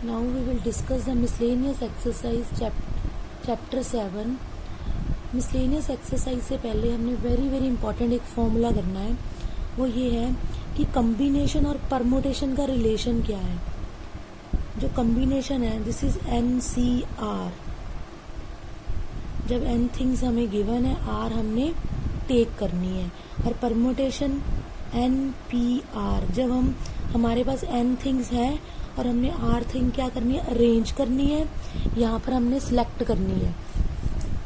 Now we will discuss the miscellaneous exercise chapter 7. Miscellaneous exercise से पहले हमने very important एक फॉर्मूला करना है. वो ये है कि कम्बिनेशन और परमुटेशन का रिलेशन क्या है. जो कम्बिनेशन है दिस इज NCR. जब n थिंग्स हमें गिवन है, R हमने टेक करनी है. और परमुटेशन NPR. जब हमारे पास n थिंग्स है और हमने R थिंग क्या करनी है, अरेंज करनी है. यहाँ पर हमने सिलेक्ट करनी है.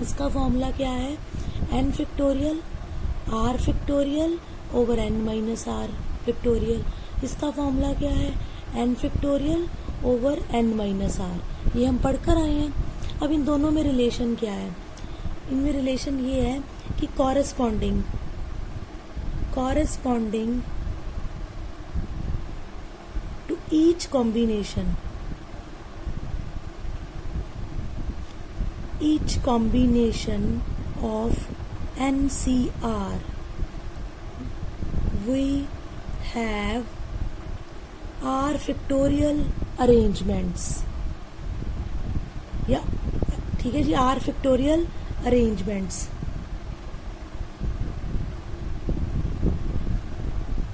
इसका फॉर्मूला क्या है, n factorial R factorial over n minus R factorial. इसका फॉर्मूला क्या है, n factorial over n minus R. ये हम पढ़कर आए हैं. अब इन दोनों में रिलेशन क्या है, इनमें रिलेशन ये है कि corresponding to each combination of NCR we have R factorial arrangements. या ठीक है जी, R factorial arrangements.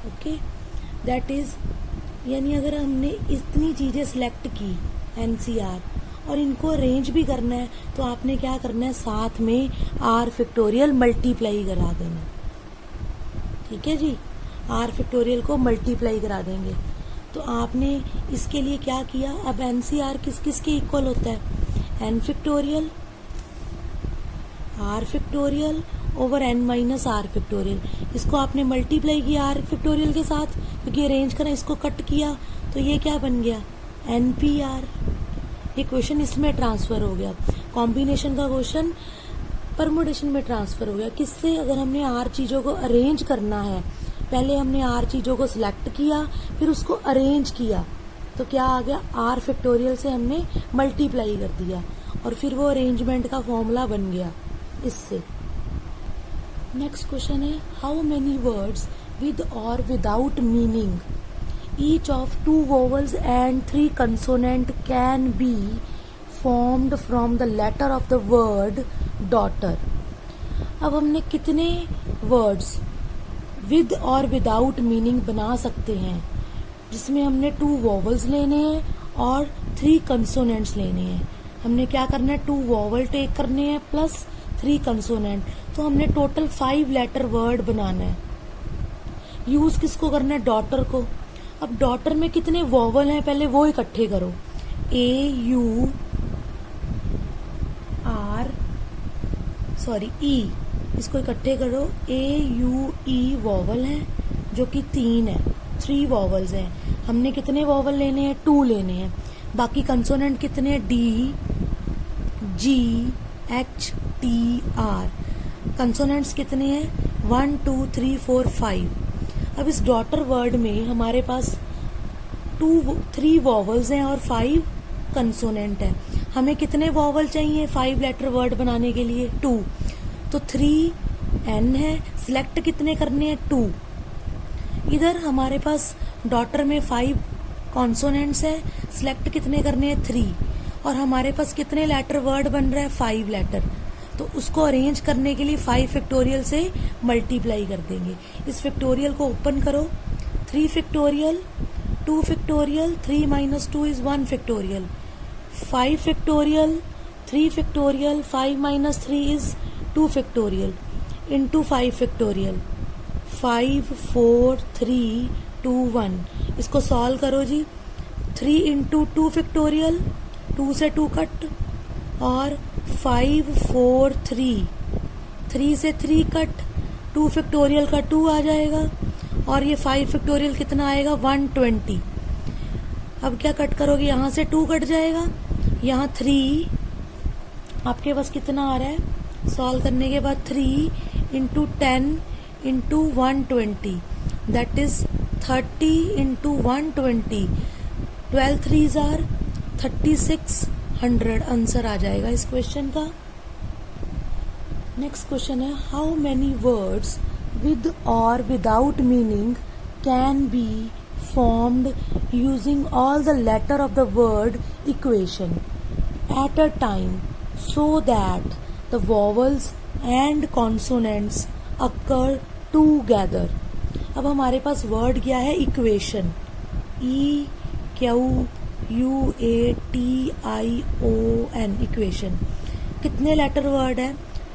Okay, that is यानी अगर हमने इतनी चीजें सिलेक्ट की NCR और इनको अरेंज भी करना है तो आपने क्या करना है, साथ में R फैक्टोरियल मल्टीप्लाई करा देना. ठीक है जी, R फैक्टोरियल को मल्टीप्लाई करा देंगे. तो आपने इसके लिए क्या किया, अब NCR किस किस के इक्वल होता है, n factorial R factorial over n minus R factorial. इसको आपने मल्टीप्लाई किया R फैक्टोरियल के साथ, क्योंकि अरेंज करना, इसको कट किया तो ये क्या बन गया, NPR. ये क्वेश्चन इसमें ट्रांसफर हो गया. कॉम्बिनेशन का क्वेश्चन परमुटेशन में ट्रांसफर हो गया. किससे, अगर हमने R चीजों को अरेंज करना है, पहले हमने R चीजों को सिलेक्ट किया फिर उसको अरेंज किया तो क्या आ गया, R फैक्टोरियल से हमने मल्टीप्लाई कर दिया और फिर वो अरेंजमेंट का फॉर्मूला बन गया इससे. नेक्स्ट क्वेश्चन है, हाउ मेनी वर्ड्स विद और without meaning each of 2 vowels and 3 consonant can be formed from the letter of the word daughter. अब हमने कितने वर्ड्स विद और विदाउट मीनिंग बना सकते हैं, जिसमें हमने 2 वॉवल्स लेने हैं और 3 कंसोनेंट्स लेने हैं. हमने क्या करना है, 2 वॉवल टेक करने हैं प्लस 3 कंसोनेंट. तो हमने टोटल 5 लेटर वर्ड बनाना है. यूज किसको करना है, डॉटर को. अब डॉटर में कितने वॉवल हैं, पहले वो इकट्ठे करो. E इसको इकट्ठे करो. AUE वॉवल है जो कि 3 है, 3 वॉवल्स हैं. हमने कितने वॉवल लेने हैं, 2 लेने हैं. बाकी कंसोनेंट कितने हैं, D G H T R. Consonants कितने हैं, 1 2 3 4 5. अब इस डॉटर वर्ड में हमारे पास 3 वॉवल्स हैं और 5 कंसोनेंट है. हमें कितने वॉवल चाहिए 5 लेटर वर्ड बनाने के लिए, 2. तो 3N है, सिलेक्ट कितने करने हैं, 2. इधर हमारे पास डॉटर में 5 कॉन्सोनेंट्स है, सिलेक्ट कितने करने हैं, 3. और हमारे पास कितने लेटर वर्ड बन रहा है, 5 लेटर. तो उसको अरेंज करने के लिए 5 फैक्टोरियल से मल्टीप्लाई कर देंगे. इस फैक्टोरियल को ओपन करो. 3 factorial 2 factorial 3 minus 2 is 1 factorial. 5 factorial 3 factorial 5 minus 3 is 2 factorial into 5 factorial. 5 4 3 2 1. इसको सॉल्व करो जी. 3 इंटू 2 फैक्टोरियल, 2 से 2 कट, और 5 4 3 3 से 3 कट, 2 फैक्टोरियल का 2 आ जाएगा और ये 5 फैक्टोरियल कितना आएगा, 120. अब क्या कट करोगे, यहाँ से 2 कट जाएगा, यहाँ 3 आपके पास कितना आ रहा है, सॉल्व करने के बाद 3 into 10 into 120 that is 30 into 120. 12 3s are 3600 answer आ जाएगा इस क्वेश्चन का. नेक्स्ट क्वेश्चन है, हाउ मेनी वर्ड्स विद और without meaning can be formed using all the letter of the word equation at a time so that the vowels and consonants occur together. अब हमारे पास word क्या है? Equation. EQUATION equation. कितने letter word है?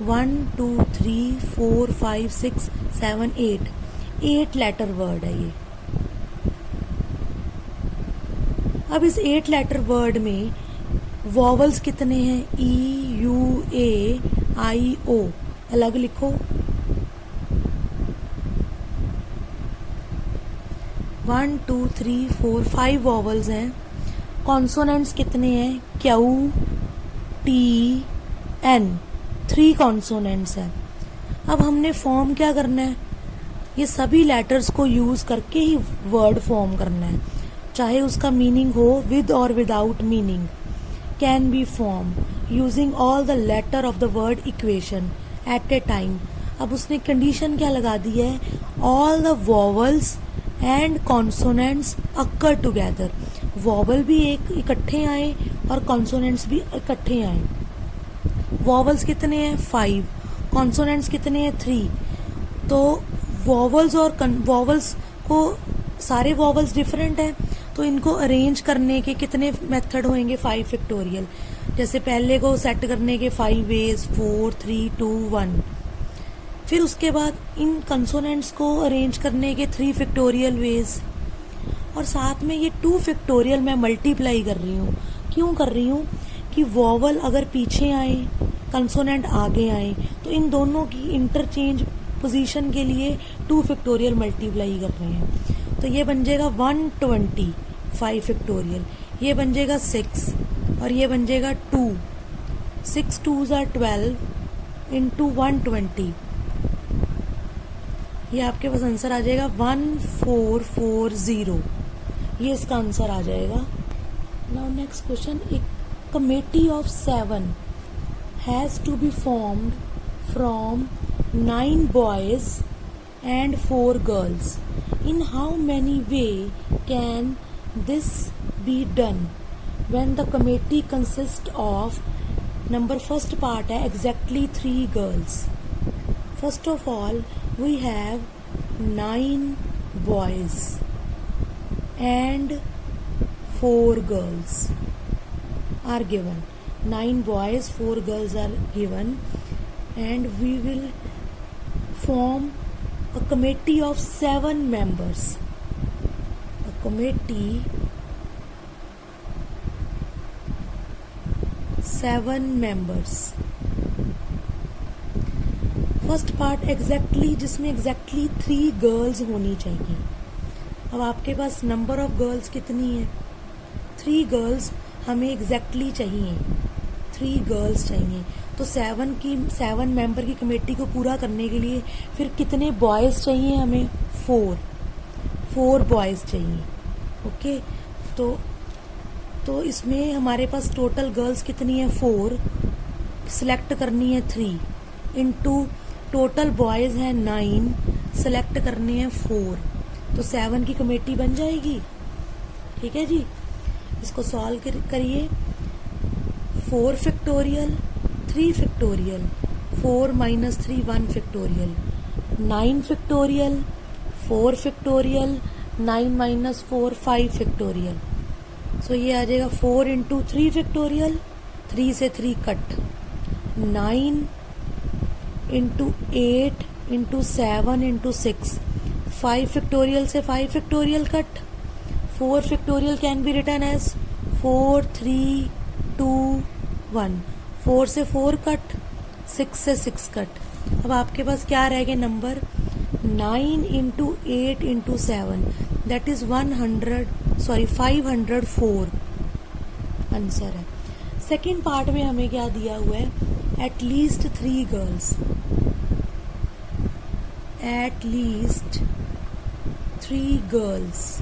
1 2 3 4 5 6 7 8. 8 letter word है ये. अब इस 8 लेटर वर्ड में वॉवल्स कितने हैं? EUAIO अलग लिखो. 1 2 3 4 5 वॉवल्स हैं. कॉन्सोनेंट्स कितने हैं? QTN 3 कॉन्सोनेंट्स हैं. अब हमने फॉर्म क्या करना है? ये सभी लेटर्स को यूज करके ही वर्ड फॉर्म करना है, चाहे उसका मीनिंग हो विद और without meaning. Can be form using all the letter of the word equation at a time. अब उसने कंडीशन क्या लगा दी है? All the vowels and consonants occur together. Vowel भी एक इकट्ठे आए और कॉन्सोनेंट्स भी इकट्ठे आए. वॉवल्स कितने हैं? 5. कॉन्सोनेंट्स कितने हैं? 3. तो वॉवल्स और वॉवल्स को, सारे वॉवल्स डिफरेंट हैं, तो इनको अरेंज करने के कितने मेथड होंगे? 5 फैक्टोरियल. जैसे पहले को सेट करने के 5 वेज, 4 3 2 1. फिर उसके बाद इन कंसोनेंट्स को अरेंज करने के 3 फैक्टोरियल वेज, और साथ में ये 2 फैक्टोरियल मैं मल्टीप्लाई कर रही हूँ. क्यों कर रही हूँ? कि वॉवल अगर पीछे आए, कंसोनेंट आगे आए, तो इन दोनों की इंटरचेंज पोजीशन के लिए 2 फैक्टोरियल मल्टीप्लाई कर रहे हैं. तो ये बन जाएगा 120 5 फैक्टोरियल. ये बन जाएगा 6 और ये बन जाएगा 2. 6 2s are 12 इंटू 120. ये आपके पास आंसर आ जाएगा 1440. ये इसका आंसर आ जाएगा. Now next question. एक committee of 7 has to be formed from 9 boys and 4 girls. In how many way can this be done when the committee consists of, number first part है exactly 3 girls. First of all we have 9 boys and 4 girls are given. 9 boys 4 girls are given, and we will form a committee of 7 members. A committee 7 members. First part exactly, जिसमें exactly 3 girls होनी चाहिए. अब आपके पास number of girls कितनी है? 3 girls हमें exactly चाहिए. 3 girls चाहिए. तो 7 मेंबर की कमेटी को पूरा करने के लिए फिर कितने बॉयज चाहिए हमें? 4 बॉयज चाहिए. ओके. तो इसमें हमारे पास टोटल गर्ल्स कितनी है? 4. सिलेक्ट करनी है 3 इंटू टोटल बॉयज है 9, सिलेक्ट करने हैं 4. तो 7 की कमेटी बन जाएगी. ठीक है जी. इसको सॉल्व करिए. 4 factorial 3 factorial, 4 minus 3 1 factorial, 9 factorial 4 factorial, 9 minus 4 5 factorial. So ये आ जाएगा 4 इंटू 3 फैक्टोरियल, 3 से 3 cut, 9 into 8 into 7 into 6, 5 factorial से 5 factorial cut, 4 factorial can be written as 4 3 2 1, 4 से 4 कट, 6 से 6 कट. अब आपके पास क्या रह गए number? 9 into 8 into 7, that is 504 answer है. सेकेंड पार्ट में हमें क्या दिया हुआ है? At least 3 girls. At least 3 girls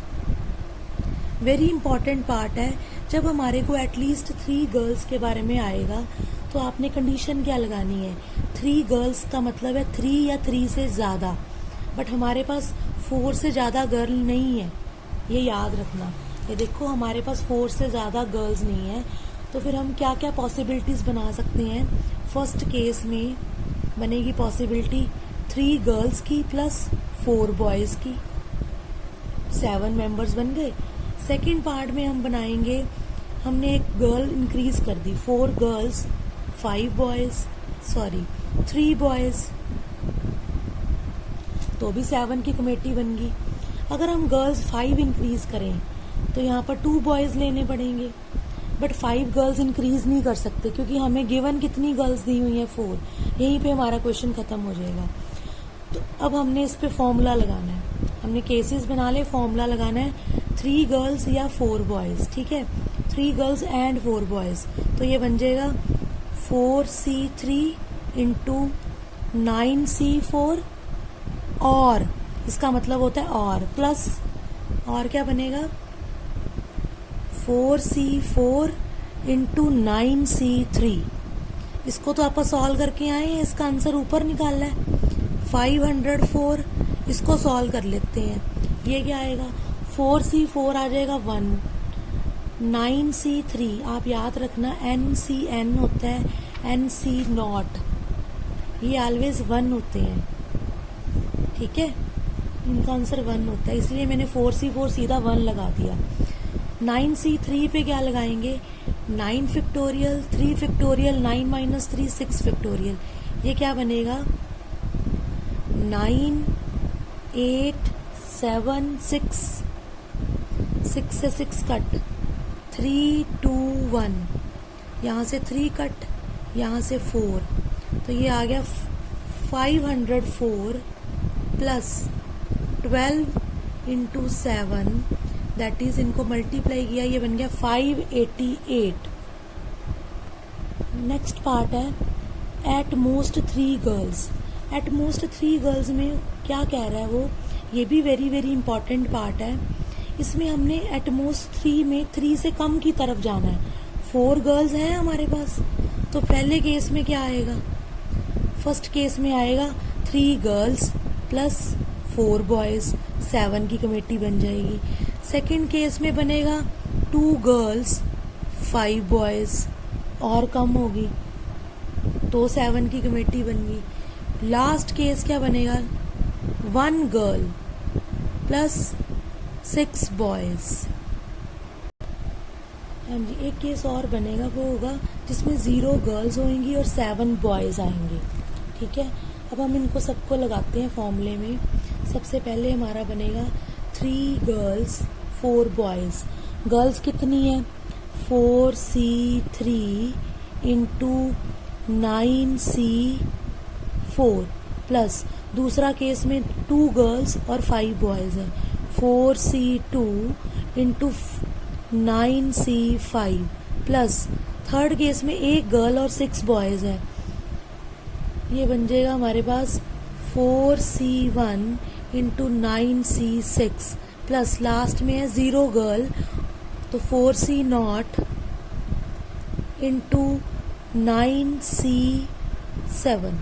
very important part है. जब हमारे को एटलीस्ट 3 गर्ल्स के बारे में आएगा तो आपने कंडीशन क्या लगानी है? 3 गर्ल्स का मतलब है 3 या 3 से ज्यादा. बट हमारे पास 4 से ज्यादा गर्ल नहीं है. ये याद रखना। ये देखो हमारे पास 4 से ज़्यादा गर्ल्स नहीं है, तो फिर हम क्या क्या पॉसिबिलिटीज़ बना सकते हैं। फर्स्ट केस में बनेगी पॉसिबिलिटी 3 गर्ल्स की प्लस 4 बॉयज़ की, 7 मेंबर्स बन गए। सेकेंड पार्ट में हम बनाएंगे, हमने एक गर्ल इंक्रीज कर दी, 4 गर्ल्स 3 बॉयज़, तो भी 7 की कमेटी बन गई। अगर हम गर्ल्स 5 इंक्रीज करें तो यहाँ पर 2 बॉयज़ लेने पड़ेंगे, बट 5 गर्ल्स इंक्रीज नहीं कर सकते क्योंकि हमें गिवन कितनी गर्ल्स दी हुई हैं 4। यहीं पे हमारा क्वेश्चन खत्म हो जाएगा। तो अब हमने इस पे फॉर्मूला लगाना है, हमने केसेस बना ले, फॉर्मूला लगाना है 3 गर्ल्स या 4 बॉयज़, ठीक है, 3 गर्ल्स एंड 4 बॉयज़। तो ये बन जाएगा 4C3 इंटू 9C4, और इसका मतलब होता है और प्लस, और क्या बनेगा 4C4 इंटू 9C3। इसको तो आप सॉल्व करके आए हैं, इसका आंसर ऊपर निकालना है 504। इसको सॉल्व कर लेते हैं, ये क्या आएगा 4C4 आ जाएगा 1, 9C3 आप याद रखना NCN होता है NC0, ये ऑलवेज 1 होते हैं, ठीक है, इनका आंसर 1 होता है, इसलिए मैंने 4C4 सीधा 1 लगा दिया। 9C3 पे क्या लगाएंगे 9 फैक्टोरियल 3 फैक्टोरियल 9 माइनस 3 6 फैक्टोरियल, ये क्या बनेगा 9 8 7 6, 6 से 6 कट, 3 2 1, यहाँ से 3 कट, यहाँ से 4, तो ये आ गया 504 प्लस 12 इंटू 7, दैट इज इनको मल्टीप्लाई किया, ये बन गया 588। नेक्स्ट पार्ट है at most 3 girls. At most 3 girls में क्या कह रहा है वो, ये भी वेरी वेरी इंपॉर्टेंट पार्ट है। इसमें हमने एट मोस्ट 3 में 3 से कम की तरफ जाना है। 4 गर्ल्स हैं हमारे पास, तो पहले केस में क्या आएगा, फर्स्ट केस में आएगा 3 गर्ल्स प्लस 4 बॉयज़, 7 की कमेटी बन जाएगी। सेकंड केस में बनेगा 2 गर्ल्स 5 बॉयज़, और कम होगी तो 7 की कमेटी बन गई। लास्ट केस क्या बनेगा 1 गर्ल प्लस 6 बॉयज़। हाँ जी, एक केस और बनेगा, वो होगा जिसमें 0 गर्ल्स होंगी और 7 बॉयज़ आएंगे, ठीक है। अब हम इनको सबको लगाते हैं फॉर्मूले में। सबसे पहले हमारा बनेगा 3 गर्ल्स 4 बॉयज़। गर्ल्स कितनी है 4C3 इंटू 9C4 प्लस दूसरा केस में 2 गर्ल्स और 5 बॉयज़ हैं, 4C2 into 9C5 plus third case में 1 गर्ल और 6 बॉयज़ हैं, ये बन जाएगा हमारे पास 4C1 into 9C6 plus last में है 0 गर्ल, तो 4C0 इंटू 9C7।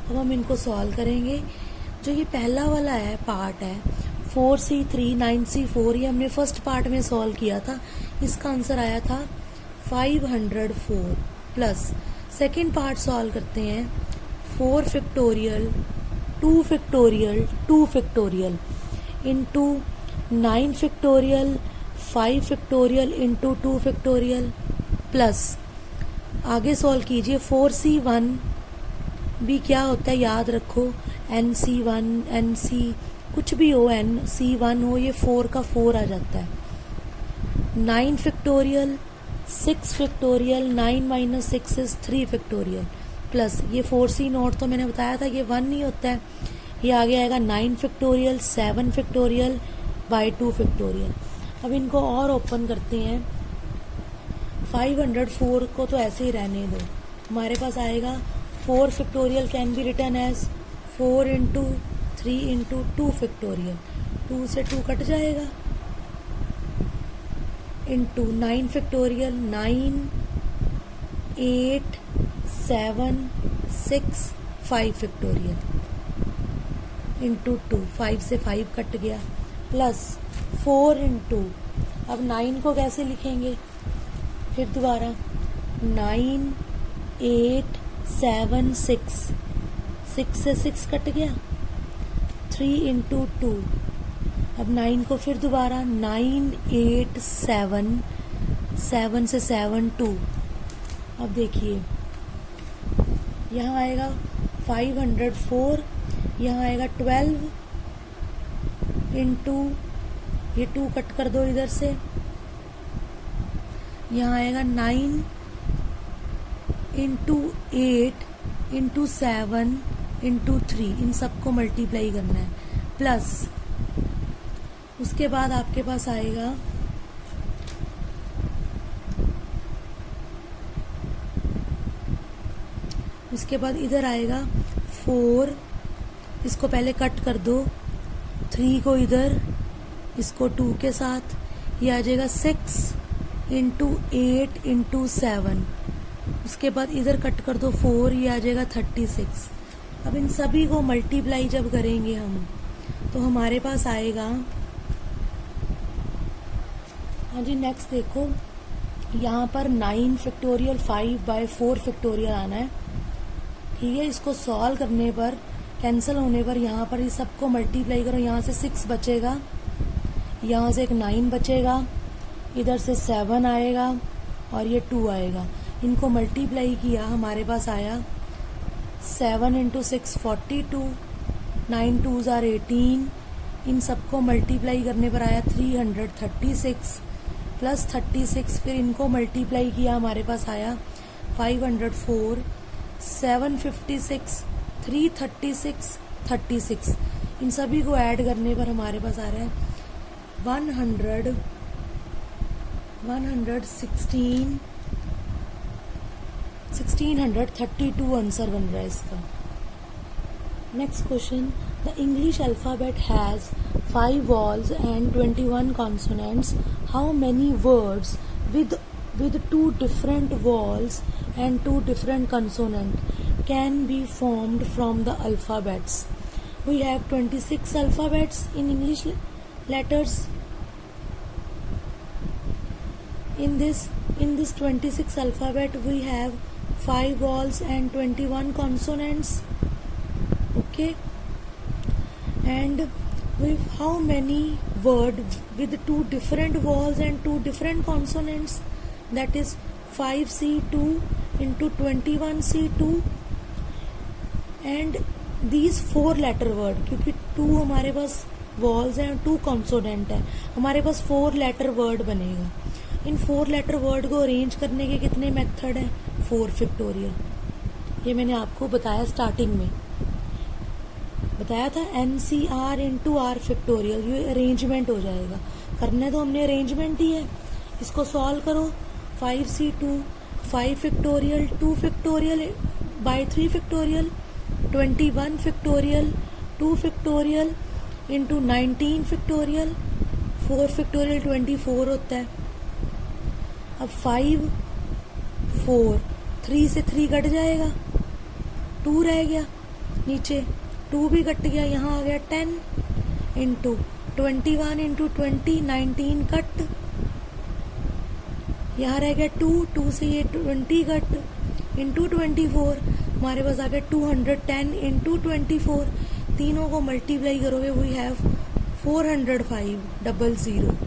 अब हम इनको सॉल्व करेंगे। जो ये पहला वाला है पार्ट है 4C3 9C4, ये हमने फर्स्ट पार्ट में सॉल्व किया था, इसका आंसर आया था 504 प्लस सेकेंड पार्ट सॉल्व करते हैं 4 factorial 2 factorial 2 factorial into 9 factorial 5 factorial into 2 factorial plus आगे सॉल्व कीजिए 4C1 भी क्या होता है याद रखो, NC1 NC कुछ भी हो, NC1 हो, ये 4 का 4 आ जाता है। 9 factorial 6 factorial 9 minus 6 is 3 factorial plus ये 4C0 तो मैंने बताया था ये 1 नहीं होता है, ये आगे आएगा 9 फैक्टोरियल 7 फैक्टोरियल बाई 2 फैक्टोरियल। अब इनको और ओपन करते हैं। 504 को तो ऐसे ही रहने दो, हमारे पास आएगा 4 factorial can be written as 4 into 3 into 2 factorial, 2 से 2 कट जाएगा, इंटू 9 फैक्टोरियल 9 8 7 6 5 फैक्टोरियल इंटू 2, 5 से 5 कट गया, प्लस 4 इंटू, अब 9 को कैसे लिखेंगे, फिर दोबारा 9 8 7 6, 6 से 6 कट गया, 3 इंटू 2, अब 9 को फिर दोबारा 9 8 7, 7 से 7 2, अब देखिए यहाँ आएगा 504, यहाँ आएगा 12 इंटू, ये 2 कट कर दो इधर से, यहाँ आएगा 9 इंटू 8 इंटू 7 इंटू 3, इन सबको मल्टीप्लाई करना है, प्लस उसके बाद आपके पास आएगा उसके बाद इधर आएगा 4, इसको पहले कट कर दो, 3 को इधर, इसको 2 के साथ, ये आ जाएगा 6 इंटू 8 इंटू 7, उसके बाद इधर कट कर दो 4, ये आ जाएगा 36। अब इन सभी को मल्टीप्लाई जब करेंगे हम तो हमारे पास आएगा, हाँ जी नेक्स्ट देखो, यहाँ पर 9 फैक्टोरियल 5 बाय 4 फैक्टोरियल आना है, ठीक है। इसको सॉल्व करने पर, कैंसिल होने पर यहाँ पर इस सबको मल्टीप्लाई करो, यहाँ से 6 बचेगा, यहाँ से एक 9 बचेगा, इधर से 7 आएगा और ये 2 आएगा, इनको मल्टीप्लाई किया हमारे पास आया 7 इंटू 6 42, 9 2s are 18, इन सबको मल्टीप्लाई करने पर आया 336 प्लस 36, फिर इनको मल्टीप्लाई किया हमारे पास आया 504, 756, 336, 36, इन सभी को ऐड करने पर हमारे पास आ रहा है 1632 आंसर बन रहा है इसका। Next question, the English alphabet has 5 vowels and 21 consonants. How many words with 2 different vowels and 2 different consonants can be formed from the alphabets? We have 26 alphabets in English letters. In this 26 alphabet we have 5 vowels and 21 consonants. Okay, and with how many words with 2 different vowels and 2 different consonants? That is 5C2 into 21C2, and these 4 letter word, क्योंकि 2 हमारे पास walls हैं और 2 consonant है, हमारे पास 4 letter word बनेगा। इन 4 letter word को arrange करने के कितने मेथड हैं? 4 फैक्टोरियल, ये मैंने आपको बताया स्टार्टिंग में, बताया था NCR इंटू आर फैक्टोरियल, ये अरेंजमेंट हो जाएगा। करने तो हमने अरेंजमेंट ही है, इसको सॉल्व करो। 5C2 5 factorial, 2 factorial by 3 factorial, 21 factorial, 2 factorial into 19 factorial, 4 factorial 24 होता है। अब 5 4, 3 से 3 कट जाएगा, 2 रह गया, नीचे 2 भी कट गया, यहाँ आ गया 10 इंटू 21 इंटू 20, 19 कट, यहाँ रह गया 2, 2 से ये 20 कट इंटू 24, हमारे पास आ गया 210 इंटू 24, तीनों को मल्टीप्लाई करोगे वी हैव 405 00।